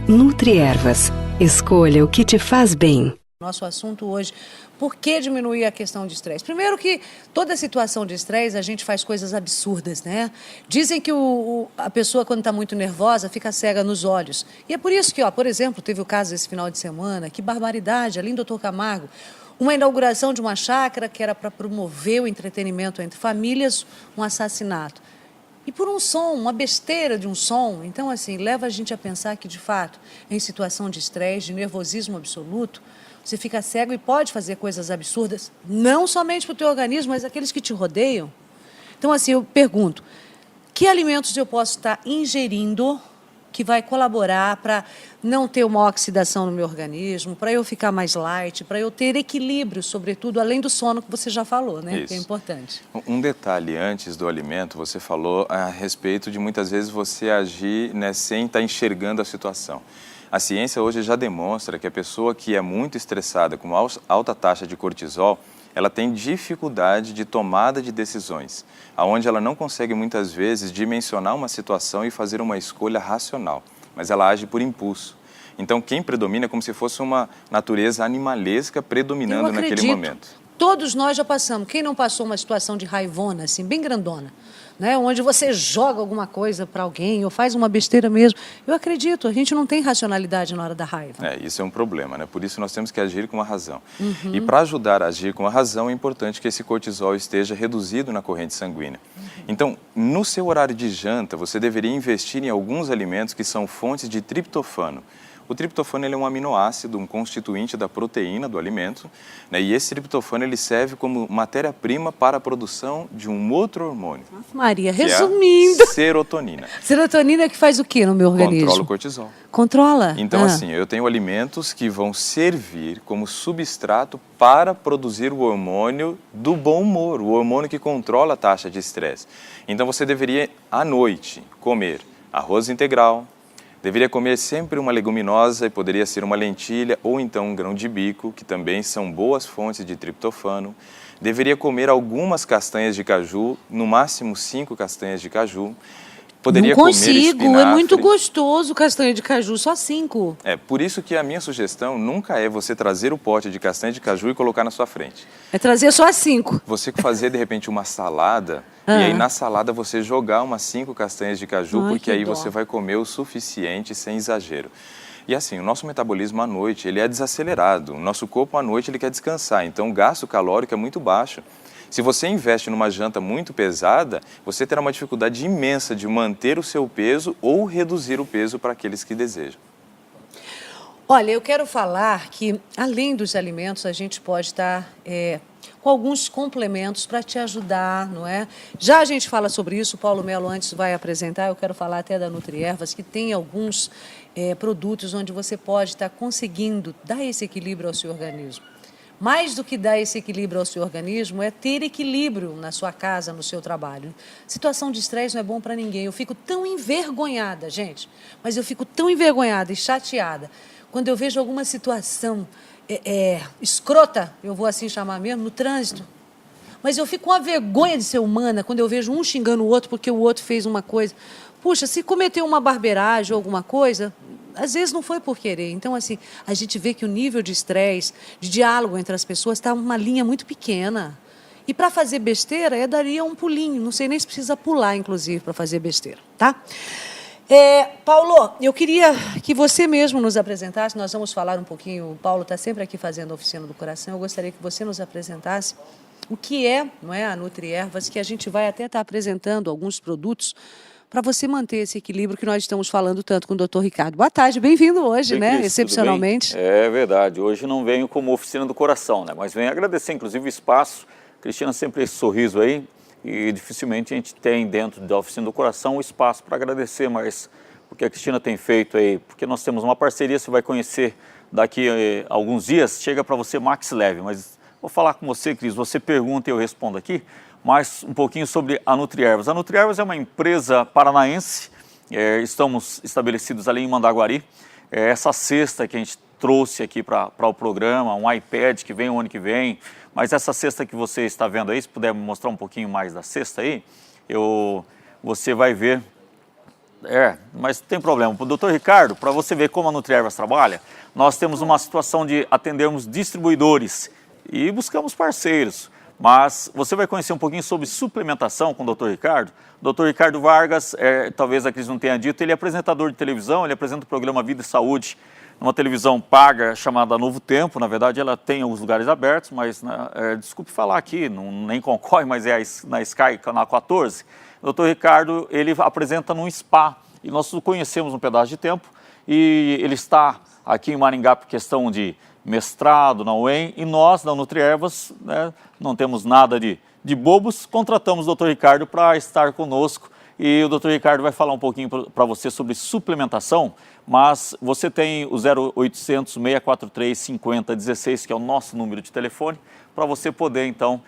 Nutriervas. Escolha o que te faz bem. Nosso assunto hoje, por que diminuir a questão de estresse? Primeiro que toda situação de estresse a gente faz coisas absurdas, né? Dizem que a pessoa quando está muito nervosa fica cega nos olhos. E é por isso que, por exemplo, teve o caso esse final de semana, que barbaridade, ali em Doutor Camargo, uma inauguração de uma chácara que era para promover o entretenimento entre famílias, um assassinato. E por um som, uma besteira de um som. Então, assim, leva a gente a pensar que, de fato, em situação de estresse, de nervosismo absoluto, você fica cego e pode fazer coisas absurdas, não somente para o teu organismo, mas aqueles que te rodeiam. Então, assim, eu pergunto, que alimentos eu posso estar ingerindo que vai colaborar para não ter uma oxidação no meu organismo, para eu ficar mais light, para eu ter equilíbrio, sobretudo, além do sono que você já falou, né? Isso. Que é importante. Um detalhe antes do alimento, você falou a respeito de muitas vezes você agir, né, sem estar enxergando a situação. A ciência hoje já demonstra que a pessoa que é muito estressada, com alta taxa de cortisol, ela tem dificuldade de tomada de decisões, aonde ela não consegue muitas vezes dimensionar uma situação e fazer uma escolha racional, mas ela age por impulso. Então, quem predomina é como se fosse uma natureza animalesca predominando naquele momento. Todos nós já passamos. Quem não passou uma situação de raivona, assim, bem grandona, né? Onde você joga alguma coisa para alguém ou faz uma besteira mesmo. Eu acredito, a gente não tem racionalidade na hora da raiva. Isso é um problema, né? Por isso nós temos que agir com a razão. E para ajudar a agir com a razão, é importante que esse cortisol esteja reduzido na corrente sanguínea. Então, no seu horário de janta, você deveria investir em alguns alimentos que são fontes de triptofano. O triptofano ele é um aminoácido, um constituinte da proteína do alimento, né? E esse triptofano ele serve como matéria-prima para a produção de um outro hormônio. Maria, resumindo. É a serotonina. Serotonina que faz o que no meu organismo? Controla o cortisol. Controla? Então, assim, eu tenho alimentos que vão servir como substrato para produzir o hormônio do bom humor, o hormônio que controla a taxa de estresse. Então, você deveria, à noite, comer arroz integral, deveria comer sempre uma leguminosa, e poderia ser uma lentilha ou então um grão de bico, que também são boas fontes de triptofano. Deveria comer algumas castanhas de caju, no máximo 5 castanhas de caju. Poderia não consigo, comer espinafre. É muito gostoso castanha de caju, só 5. Por isso que a minha sugestão nunca é você trazer o pote de castanha de caju e colocar na sua frente. É trazer só 5. Você fazer, de repente, uma salada, e aí na salada você jogar umas 5 castanhas de caju, porque aí você vai comer o suficiente sem exagero. E assim, o nosso metabolismo à noite, ele é desacelerado. O nosso corpo à noite, ele quer descansar, então o gasto calórico é muito baixo. Se você investe numa janta muito pesada, você terá uma dificuldade imensa de manter o seu peso ou reduzir o peso para aqueles que desejam. Olha, eu quero falar que, além dos alimentos, a gente pode estar com alguns complementos para te ajudar, não é? Já a gente fala sobre isso, o Paulo Melo antes vai apresentar, eu quero falar até da Nutriervas, que tem alguns produtos onde você pode estar conseguindo dar esse equilíbrio ao seu organismo. Mais do que dar esse equilíbrio ao seu organismo é ter equilíbrio na sua casa, no seu trabalho. Situação de estresse não é bom para ninguém. Eu fico tão envergonhada, gente, mas eu fico tão envergonhada e chateada quando eu vejo alguma situação escrota, eu vou assim chamar mesmo, no trânsito. Mas eu fico com a vergonha de ser humana quando eu vejo um xingando o outro porque o outro fez uma coisa. Puxa, se cometeu uma barbeiragem ou alguma coisa, às vezes não foi por querer. Então, assim, a gente vê que o nível de estresse, de diálogo entre as pessoas está uma linha muito pequena. E para fazer besteira, daria um pulinho. Não sei nem se precisa pular, inclusive, para fazer besteira, tá? Paulo, eu queria que você mesmo nos apresentasse. Nós vamos falar um pouquinho, o Paulo está sempre aqui fazendo a Oficina do Coração. Eu gostaria que você nos apresentasse o que não é a Nutriervas, que a gente vai até estar apresentando alguns produtos para você manter esse equilíbrio que nós estamos falando tanto com o Dr. Ricardo. Boa tarde, bem-vindo hoje, né? Cris, Excepcionalmente. É verdade, hoje não venho como Oficina do Coração, né? Mas venho agradecer, inclusive, o espaço. Cristina, sempre esse sorriso aí, e dificilmente a gente tem dentro da Oficina do Coração o espaço para agradecer, mas o que a Cristina tem feito aí, porque nós temos uma parceria, você vai conhecer daqui a alguns dias, chega para você Max Leve, mas vou falar com você, Cris, você pergunta e eu respondo aqui, mais um pouquinho sobre a Nutriervas. A Nutriervas é uma empresa paranaense, estamos estabelecidos ali em Mandaguari. Essa cesta que a gente trouxe aqui para o programa, um iPad que vem o ano que vem, mas essa cesta que você está vendo aí, se puder me mostrar um pouquinho mais da cesta aí, você vai ver Mas tem problema. O doutor Ricardo, para você ver como a Nutriervas trabalha, nós temos uma situação de atendermos distribuidores e buscamos parceiros. Mas você vai conhecer um pouquinho sobre suplementação com o doutor Ricardo. O doutor Ricardo Vargas, talvez a Cris não tenha dito, ele é apresentador de televisão, ele apresenta o programa Vida e Saúde, numa televisão paga chamada Novo Tempo. Na verdade, ela tem alguns lugares abertos, mas, desculpe falar aqui, nem concorre, mas é na Sky, canal 14. O doutor Ricardo, ele apresenta num spa, e nós o conhecemos um pedaço de tempo, e ele está aqui em Maringá por questão de mestrado na UEM, e nós, da Nutriervas, né, não temos nada de bobos, contratamos o doutor Ricardo para estar conosco, e o doutor Ricardo vai falar um pouquinho para você sobre suplementação, mas você tem o 0800 643 5016, que é o nosso número de telefone, para você poder, então,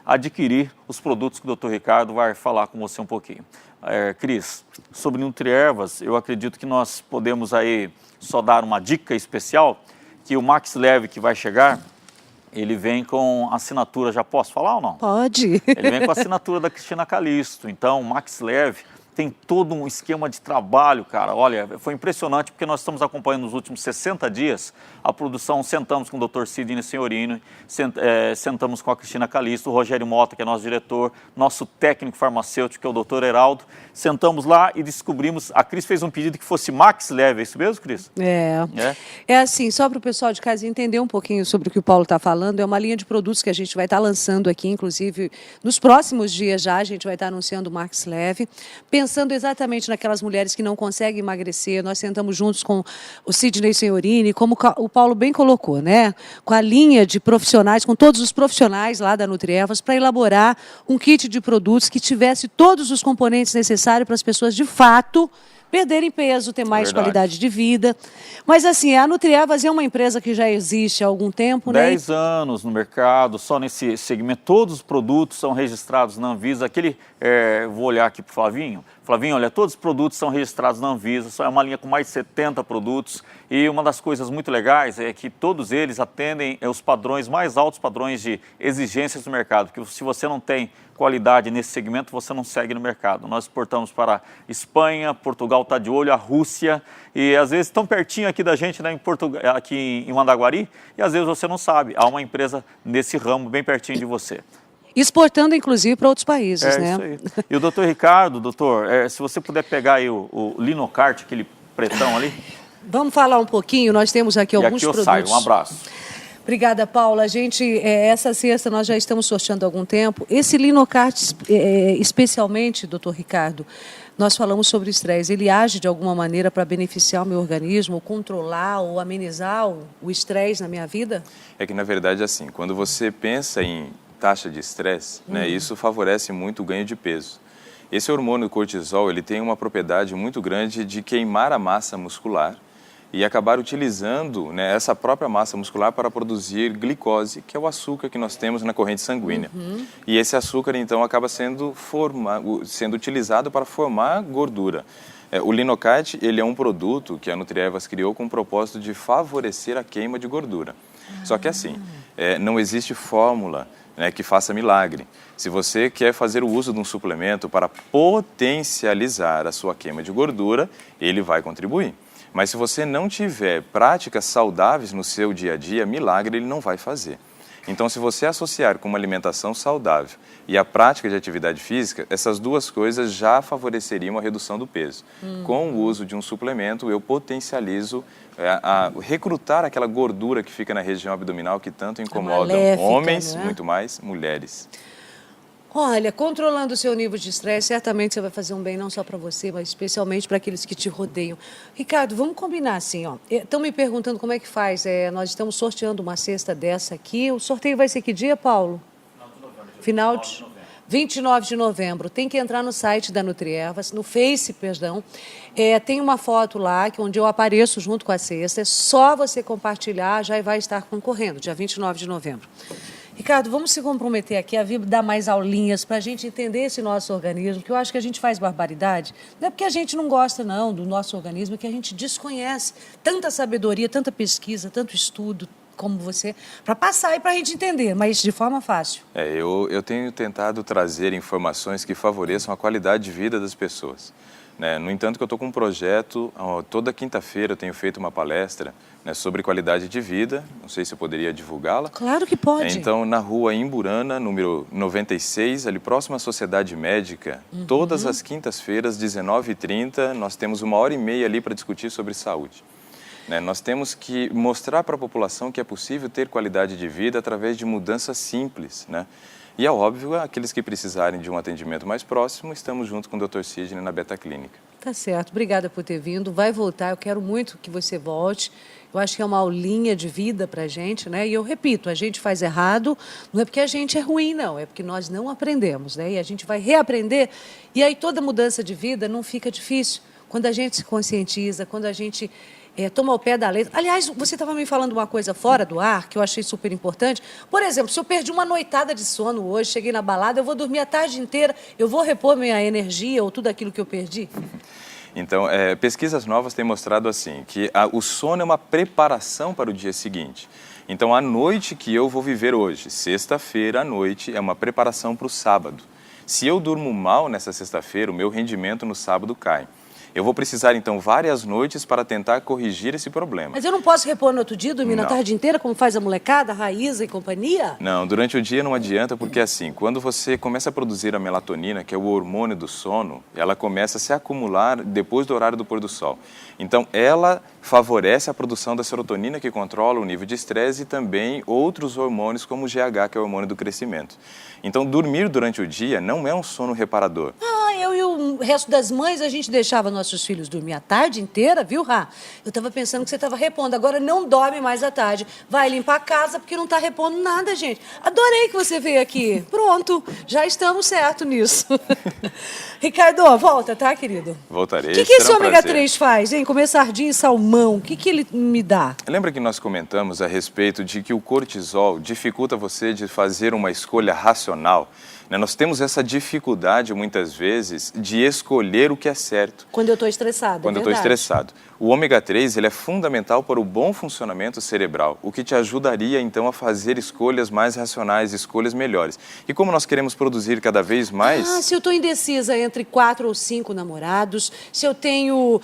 adquirir os produtos que o doutor Ricardo vai falar com você um pouquinho. Cris, sobre Nutriervas, eu acredito que nós podemos aí só dar uma dica especial, que o Max Leve que vai chegar, ele vem com assinatura, já posso falar ou não? Pode. Ele vem com a assinatura da Cristina Calisto, então o Max Leve tem todo um esquema de trabalho, cara. Olha, foi impressionante porque nós estamos acompanhando nos últimos 60 dias a produção. Sentamos com o Dr. Sidney Senhorini, sentamos com a Cristina Calisto, o Rogério Mota, que é nosso diretor, nosso técnico farmacêutico, que é o Dr. Heraldo. Sentamos lá e descobrimos, a Cris fez um pedido que fosse Max Leve, é isso mesmo, Cris? É assim, só para o pessoal de casa entender um pouquinho sobre o que o Paulo está falando, é uma linha de produtos que a gente vai estar lançando aqui, inclusive nos próximos dias já, a gente vai estar anunciando o Max Leve, pensando exatamente naquelas mulheres que não conseguem emagrecer. Nós sentamos juntos com o Sidney Senhorini, como o Paulo bem colocou, né? Com a linha de profissionais, com todos os profissionais lá da Nutriervas, para elaborar um kit de produtos que tivesse todos os componentes necessários para as pessoas, de fato, perderem peso, ter mais qualidade de vida. Mas, assim, a Nutriervas é uma empresa que já existe há algum tempo, né? 10 anos no mercado, só nesse segmento. Todos os produtos são registrados na Anvisa. Vou olhar aqui para o Flavinho. Flavinho, olha, todos os produtos são registrados na Anvisa. Só é uma linha com mais de 70 produtos. E uma das coisas muito legais é que todos eles atendem os padrões, mais altos padrões de exigências do mercado. Porque se você não tem qualidade nesse segmento, você não segue no mercado. Nós exportamos para Espanha, Portugal está de olho, a Rússia, e às vezes tão pertinho aqui da gente, né, aqui em Mandaguari, e às vezes você não sabe. Há uma empresa nesse ramo bem pertinho de você. Exportando, inclusive, para outros países, né? Isso aí. E o doutor Ricardo, se você puder pegar aí o Linocart, aquele pretão ali. Vamos falar um pouquinho, nós temos aqui alguns produtos. Saio. Um abraço. Obrigada, Paula. Essa cesta nós já estamos sorteando há algum tempo. Esse Linocart, especialmente, doutor Ricardo, nós falamos sobre estresse. Ele age de alguma maneira para beneficiar o meu organismo, ou controlar ou amenizar o estresse na minha vida? É que, na verdade, assim, quando você pensa em taxa de estresse, né, isso favorece muito o ganho de peso. Esse hormônio cortisol, ele tem uma propriedade muito grande de queimar a massa muscular e acabar utilizando, né, essa própria massa muscular para produzir glicose, que é o açúcar que nós temos na corrente sanguínea. E esse açúcar, então, acaba sendo utilizado para formar gordura. O Linocart, ele é um produto que a Nutriervas criou com o propósito de favorecer a queima de gordura. Só que assim, não existe fórmula, né, que faça milagre. Se você quer fazer o uso de um suplemento para potencializar a sua queima de gordura, ele vai contribuir. Mas se você não tiver práticas saudáveis no seu dia a dia, milagre ele não vai fazer. Então, se você associar com uma alimentação saudável e a prática de atividade física, essas duas coisas já favoreceriam a redução do peso. Com o uso de um suplemento, eu potencializo a recrutar aquela gordura que fica na região abdominal que tanto incomoda homens, né? Muito mais mulheres. Olha, controlando o seu nível de estresse, certamente você vai fazer um bem não só para você, mas especialmente para aqueles que te rodeiam. Ricardo, vamos combinar assim, ó. Estão me perguntando como é que faz. Nós estamos sorteando uma cesta dessa aqui. O sorteio vai ser que dia, Paulo? Final de novembro. 29 de novembro. Tem que entrar no site da Nutriervas, no Face, perdão. Tem uma foto lá, onde eu apareço junto com a cesta. É só você compartilhar, já vai estar concorrendo, dia 29 de novembro. Ricardo, vamos se comprometer aqui a vir dar mais aulinhas para a gente entender esse nosso organismo, que eu acho que a gente faz barbaridade. Não é porque a gente não gosta, não, do nosso organismo, é que a gente desconhece tanta sabedoria, tanta pesquisa, tanto estudo como você, para passar e para a gente entender, mas de forma fácil. Eu tenho tentado trazer informações que favoreçam a qualidade de vida das pessoas. né? No entanto, que eu estou com um projeto, toda quinta-feira eu tenho feito uma palestra, né, sobre qualidade de vida, não sei se eu poderia divulgá-la. Claro que pode. Então, na rua Imburana, número 96, ali próximo à Sociedade Médica, todas as quintas-feiras, 19h30, nós temos 1h30 ali para discutir sobre saúde. Né? Nós temos que mostrar para a população que é possível ter qualidade de vida através de mudanças simples, né? E é óbvio, aqueles que precisarem de um atendimento mais próximo, estamos junto com o Dr. Sidney na Beta Clínica. Tá certo, obrigada por ter vindo, vai voltar, eu quero muito que você volte, eu acho que é uma aulinha de vida pra gente, né? E eu repito, a gente faz errado, não é porque a gente é ruim, não, é porque nós não aprendemos, né? E a gente vai reaprender, e aí toda mudança de vida não fica difícil, quando a gente se conscientiza, quando a gente toma o pé da letra. Aliás, você estava me falando uma coisa fora do ar, que eu achei super importante. Por exemplo, se eu perdi uma noitada de sono hoje, cheguei na balada, eu vou dormir a tarde inteira, eu vou repor minha energia ou tudo aquilo que eu perdi? Então, pesquisas novas têm mostrado assim, que o sono é uma preparação para o dia seguinte. Então, a noite que eu vou viver hoje, sexta-feira à noite, é uma preparação para o sábado. Se eu durmo mal nessa sexta-feira, o meu rendimento no sábado cai. Eu vou precisar, então, várias noites para tentar corrigir esse problema. Mas eu não posso repor no outro dia, dormir na Não. tarde inteira, como faz a molecada, a Raíza e companhia? Não, durante o dia não adianta, porque assim, quando você começa a produzir a melatonina, que é o hormônio do sono, ela começa a se acumular depois do horário do pôr do sol. Então, ela favorece a produção da serotonina, que controla o nível de estresse, e também outros hormônios, como o GH, que é o hormônio do crescimento. Então, dormir durante o dia não é um sono reparador. Eu e o resto das mães, a gente deixava nossos filhos dormir a tarde inteira, viu, Rá? Eu estava pensando que você estava repondo, agora não dorme mais à tarde. Vai limpar a casa porque não está repondo nada, gente. Adorei que você veio aqui. Pronto, já estamos certo nisso. Ricardo, volta, tá, querido? Voltarei. O que esse será um ômega prazer. 3 faz, hein? Comer sardinha e salmão, o que ele me dá? Lembra que nós comentamos a respeito de que o cortisol dificulta você de fazer uma escolha racional? Né? Nós temos essa dificuldade, muitas vezes, de escolher o que é certo. Quando eu estou estressado, Quando eu é estou verdade. estressado. O ômega 3 ele é fundamental para o bom funcionamento cerebral, o que te ajudaria, então, a fazer escolhas mais racionais, escolhas melhores. E como nós queremos produzir cada vez mais... Se eu estou indecisa entre 4 ou 5 namorados, se eu tenho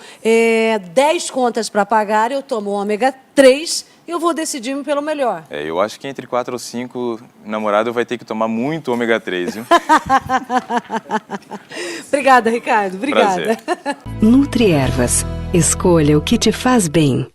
10 contas para pagar, eu tomo ômega 3 e eu vou decidir-me pelo melhor. eu acho que entre 4 ou 5 namorados vai ter que tomar muito ômega 3, viu? Obrigada, Ricardo. Obrigada. Prazer. Nutriervas. Escolha o que te faz bem.